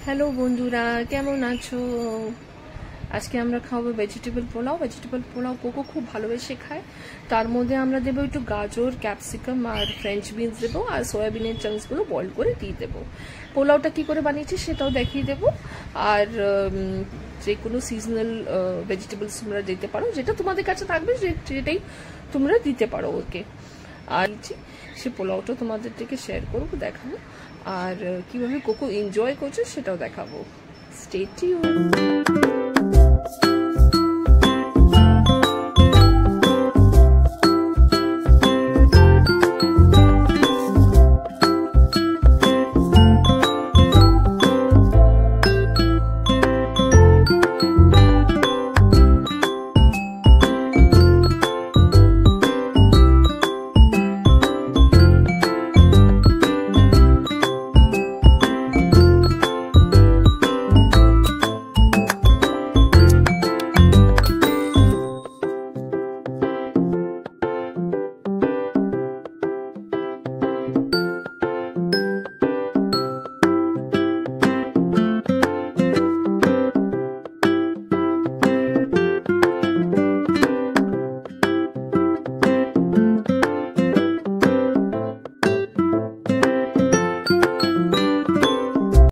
Hello বন্ধুরা, কেমন আছো? আজকে আমরা খাবো ভেজিটেবল পোলাও। কোকো খুব ভালোবেসে খায়। তার মধ্যে আমরা দেবো একটু গাজর, ক্যাপসিকাম আর ফ্রেঞ্চ বিনস দেবো, আর সয়াবিনের চাংসগুলো বয়েল করে দিয়ে দেবো। পোলাওটা কি করে বানিয়েছি সেটাও দেখিয়ে দেবো। আর যে কোনো সিজনাল ভেজিটেবলস তোমরা দিতে পারো, যেটা তোমাদের কাছে থাকবে সেটাই তোমরা দিতে পারো ওকে। আর সে পোলাওটা তোমাদের থেকে শেয়ার করবো, দেখাবো, আর কিভাবে কোকো এনজয় করছে সেটাও দেখাবো। Stay tuned.